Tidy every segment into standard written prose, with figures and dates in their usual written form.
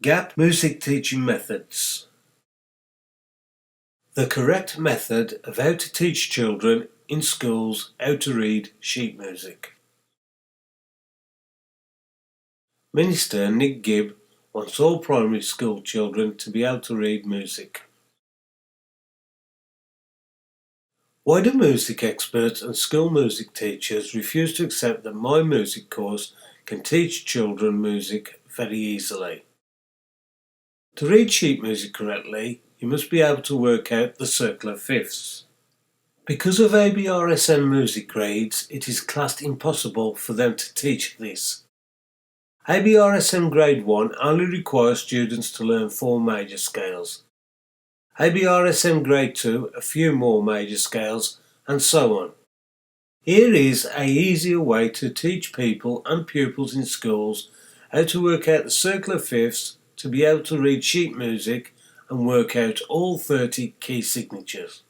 Gap music teaching methods. The correct method of how to teach children in schools how to read sheet music. Minister Nick Gibb wants all primary school children to be able to read music. Why do music experts and school music teachers refuse to accept that my music course can teach children music very easily? To read sheet music correctly, you must be able to work out the circle of fifths. Because of ABRSM music grades, it is classed impossible for them to teach this. ABRSM Grade 1 only requires students to learn 4 major scales. ABRSM Grade 2 a few more major scales, and so on. Here is an easier way to teach people and pupils in schools how to work out the circle of fifths to be able to read sheet music and work out all 30 key signatures.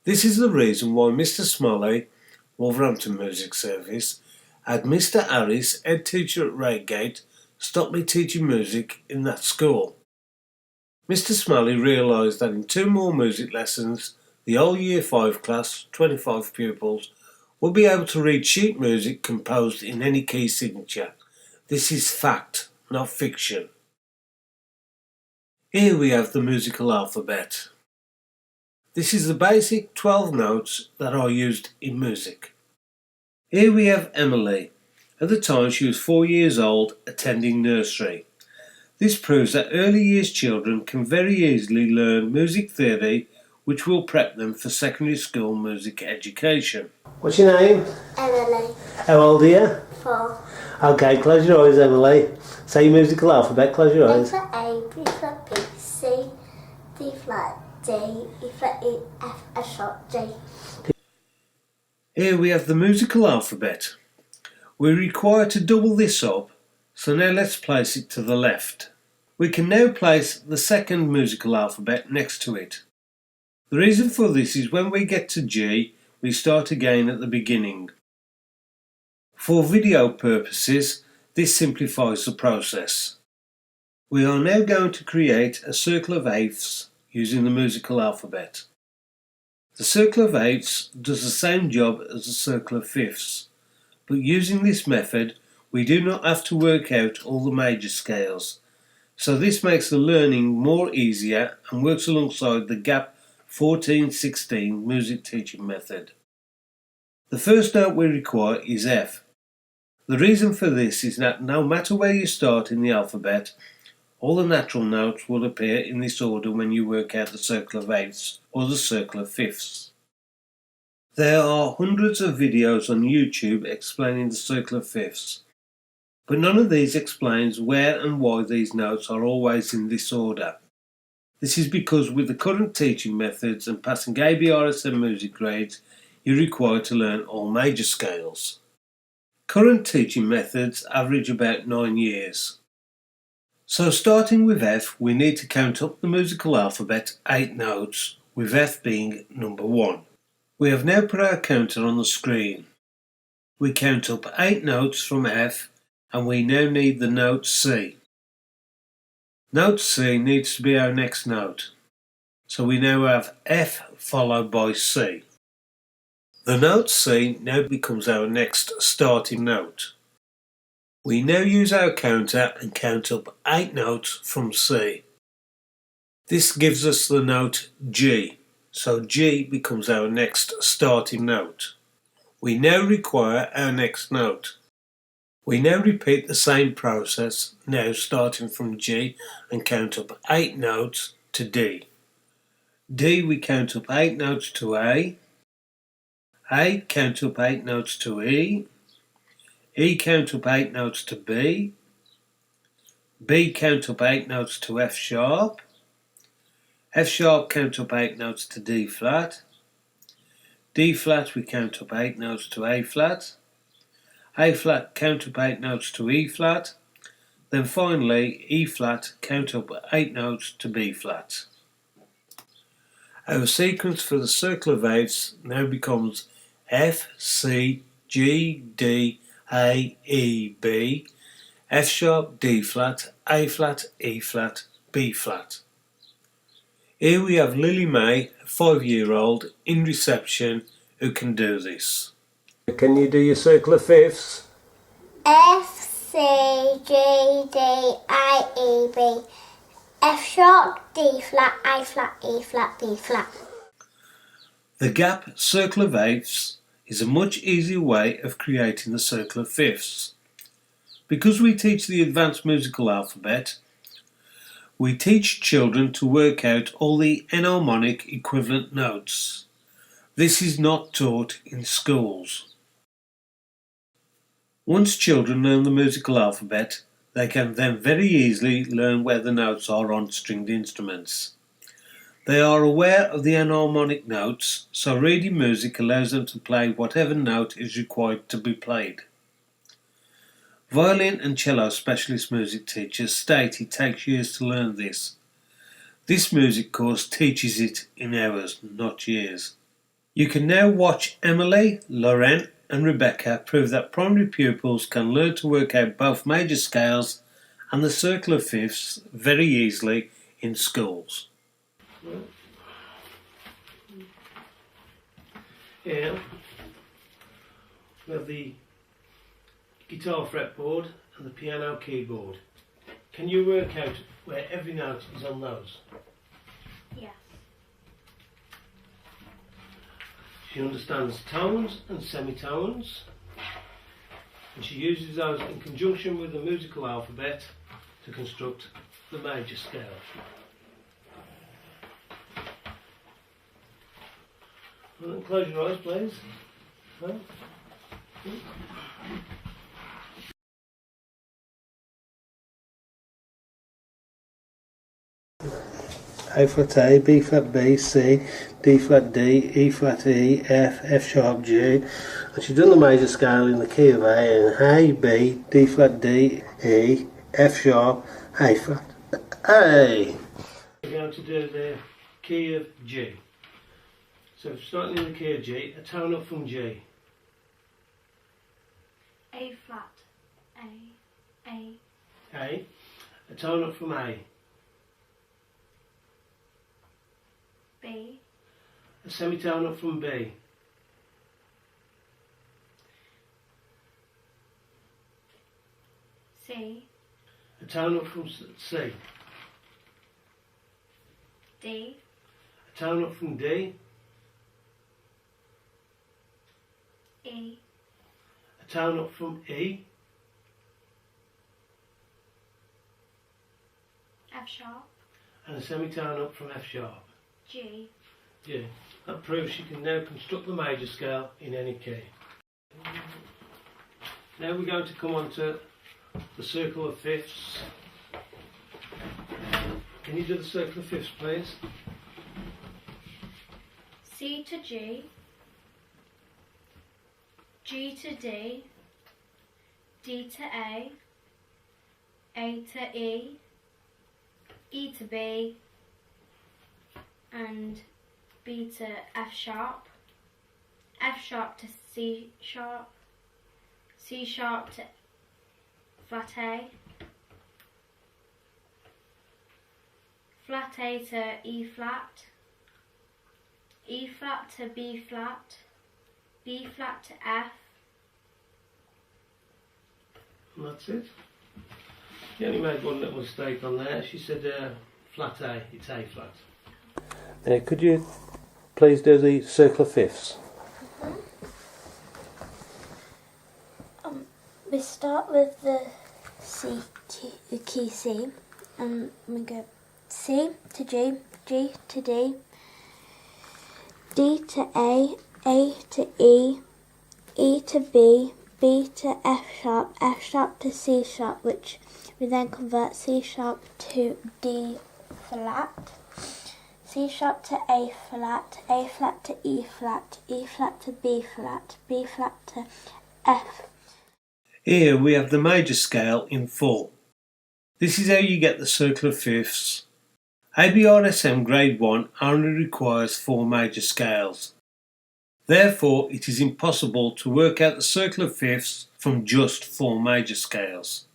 This is the reason why Mr. Smalley, Wolverhampton Music Service, had Mr. Harris, head teacher at Reigate, stop me teaching music in that school. Mr. Smalley realised that in 2 more music lessons, the whole Year 5 class, 25 pupils, would be able to read sheet music composed in any key signature. This is fact, not fiction. Here we have the musical alphabet. This is the basic 12 notes that are used in music. Here we have Emily. At the time she was 4 years old, attending nursery. This proves that early years children can very easily learn music theory, which will prep them for secondary school music education. What's your name? Emily. How old are you? 4. Okay, close your eyes, Emily. Say your musical alphabet, close your A eyes. for A, B for B, C, D flat, D, E for E, F sharp, G. Here we have the musical alphabet. We're required to double this up, so now let's place it to the left. We can now place the second musical alphabet next to it. The reason for this is when we get to G, we start again at the beginning. For video purposes, this simplifies the process. We are now going to create a circle of eighths using the musical alphabet. The circle of eighths does the same job as the circle of fifths, but using this method we do not have to work out all the major scales, so this makes the learning more easier and works alongside the Gap 14-16 music teaching method. The first note we require is F. The reason for this is that no matter where you start in the alphabet, all the natural notes will appear in this order when you work out the circle of eighths or the circle of fifths. There are hundreds of videos on YouTube explaining the circle of fifths, but none of these explains where and why these notes are always in this order. This is because with the current teaching methods and passing ABRSM music grades, you're required to learn all major scales. Current teaching methods average about 9 years. So starting with F, we need to count up the musical alphabet 8 notes, with F being number 1. We have now put our counter on the screen. We count up 8 notes from F, and we now need the note C. Note C needs to be our next note, so we now have F followed by C. The note C now becomes our next starting note. We now use our counter and count up 8 notes from C. This gives us the note G, so G becomes our next starting note. We now require our next note. We now repeat the same process, now starting from G and count up 8 notes to D. D we count up 8 notes to A count up 8 notes to E count up 8 notes to B count up 8 notes to F sharp count up 8 notes to D flat we count up 8 notes to A flat count up 8 notes to E flat, then finally E flat count up 8 notes to B flat. Our sequence for the circle of eighths now becomes F, C, G, D, A, E, B, F sharp, D flat, A flat, E flat, B flat. Here we have Lily May, a 5-year-old, in reception who can do this. Can you do your circle of fifths? F, C, G, D, I, E, B. F sharp, D flat, I flat, E flat, B flat. The gap circle of eighths is a much easier way of creating the circle of fifths. Because we teach the advanced musical alphabet, we teach children to work out all the enharmonic equivalent notes. This is not taught in schools. Once children learn the musical alphabet, they can then very easily learn where the notes are on stringed instruments. They are aware of the enharmonic notes, so reading music allows them to play whatever note is required to be played. Violin and cello specialist music teachers state it takes years to learn this. This music course teaches it in hours, not years. You can now watch Emily, Lauren and Rebecca prove that primary pupils can learn to work out both major scales and the circle of fifths very easily in schools. Here we have the guitar fretboard and the piano keyboard. Can you work out where every note is on those? Yes. She understands tones and semitones, and she uses those in conjunction with the musical alphabet to construct the major scale. And close your eyes, please. No? A flat A, B flat B, C, D flat D, E flat E, F, F sharp G. And she's done the major scale in the key of A, and A, B, D flat D, E, F sharp, A flat A. We're going to do the key of G. So starting in the key of G, a tone up from G. A flat, A. A. A tone up from A. B. A semitone up from B. C. A tone up from C. D. A tone up from D. E. A tone up from E. F sharp. And a semitone up from F sharp. G. Yeah, that proves you can now construct the major scale in any key. Now we're going to come on to the circle of fifths. Can you do the circle of fifths, please? C to G. G to D. D to A to E to B, and B to F sharp to C sharp to flat A to E flat to B flat to F. And that's it. She only made one little mistake on there. She said flat A, it's A flat. Could you please do the circle of fifths? We start with the key C, and we go C to G, G to D, D to A to E to B, B to F sharp to C sharp, which we then convert C sharp to D flat, C sharp to A flat to E flat to B flat to F. Here we have the major scale in full. This is how you get the circle of fifths. ABRSM Grade 1 only requires 4 major scales. Therefore, it is impossible to work out the circle of fifths from just 4 major scales.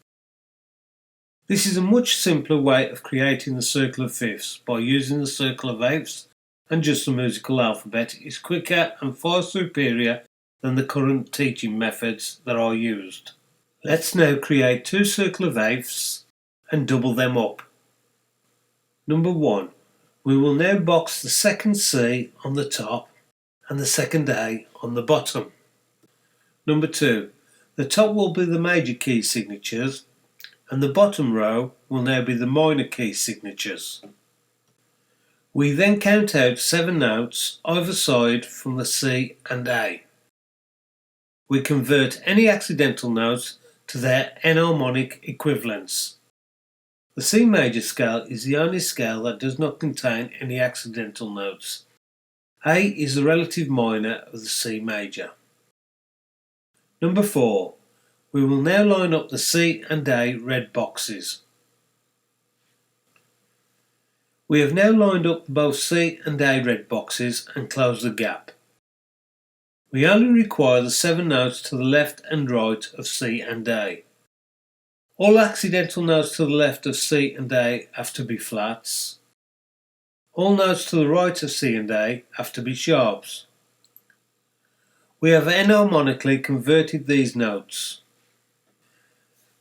This is a much simpler way of creating the circle of fifths by using the circle of eighths, and just the musical alphabet is quicker and far superior than the current teaching methods that are used. Let's now create two circle of eighths and double them up. Number 1. We will now box the second C on the top and the second A on the bottom. Number 2. The top will be the major key signatures and the bottom row will now be the minor key signatures. We then count out 7 notes either side from the C and A. We convert any accidental notes to their enharmonic equivalents. The C major scale is the only scale that does not contain any accidental notes. A is the relative minor of the C major. Number 4. We will now line up the C and A red boxes. We have now lined up both C and A red boxes and closed the gap. We only require the 7 notes to the left and right of C and A. All accidental notes to the left of C and A have to be flats. All notes to the right of C and A have to be sharps. We have enharmonically converted these notes.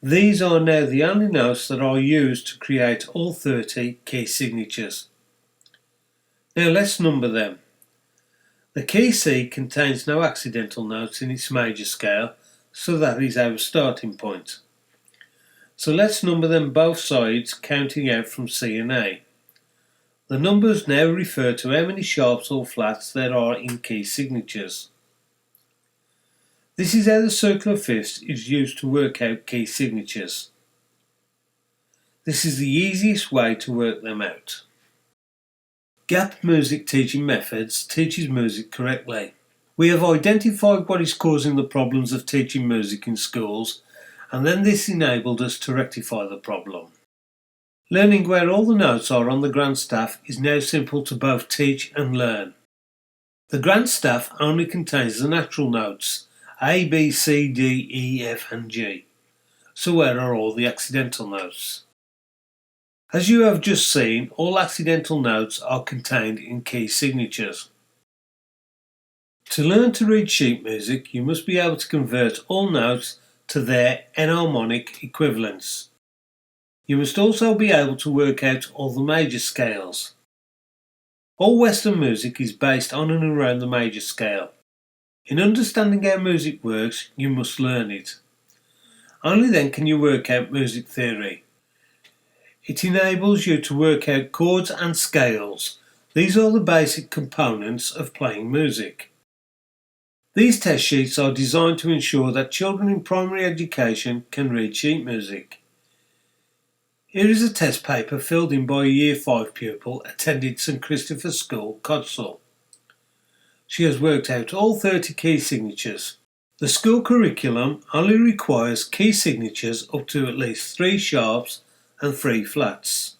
These are now the only notes that are used to create all 30 key signatures. Now let's number them. The key C contains no accidental notes in its major scale, so that is our starting point. So let's number them both sides, counting out from C and A. The numbers now refer to how many sharps or flats there are in key signatures. This is how the circle of fifths is used to work out key signatures. This is the easiest way to work them out. Gap Music Teaching Methods teaches music correctly. We have identified what is causing the problems of teaching music in schools, and then this enabled us to rectify the problem. Learning where all the notes are on the grant staff is now simple to both teach and learn. The grant staff only contains the natural notes A, B, C, D, E, F and G. So where are all the accidental notes? As you have just seen, all accidental notes are contained in key signatures. To learn to read sheet music, you must be able to convert all notes to their enharmonic equivalents. You must also be able to work out all the major scales. All Western music is based on and around the major scale. In understanding how music works, you must learn it. Only then can you work out music theory. It enables you to work out chords and scales. These are the basic components of playing music. These test sheets are designed to ensure that children in primary education can read sheet music. Here is a test paper filled in by a Year 5 pupil attending St Christopher's School, Codsall. She has worked out all 30 key signatures. The school curriculum only requires key signatures up to at least 3 sharps and 3 flats.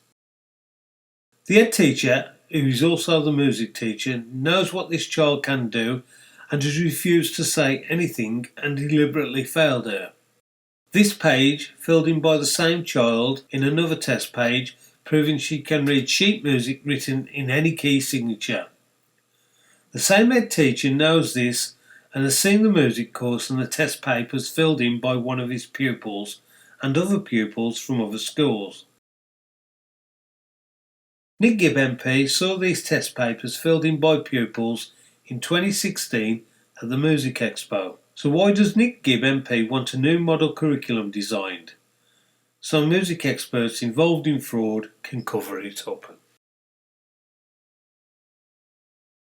The head teacher, who is also the music teacher, knows what this child can do and has refused to say anything and deliberately failed her. This page, filled in by the same child in another test page, proving she can read sheet music written in any key signature. The same head teacher knows this and has seen the music course and the test papers filled in by one of his pupils and other pupils from other schools. Gibb MP saw these test papers filled in by pupils in 2016 at the Music Expo. So why does Gibb MP want a new model curriculum designed? Some music experts involved in fraud can cover it up.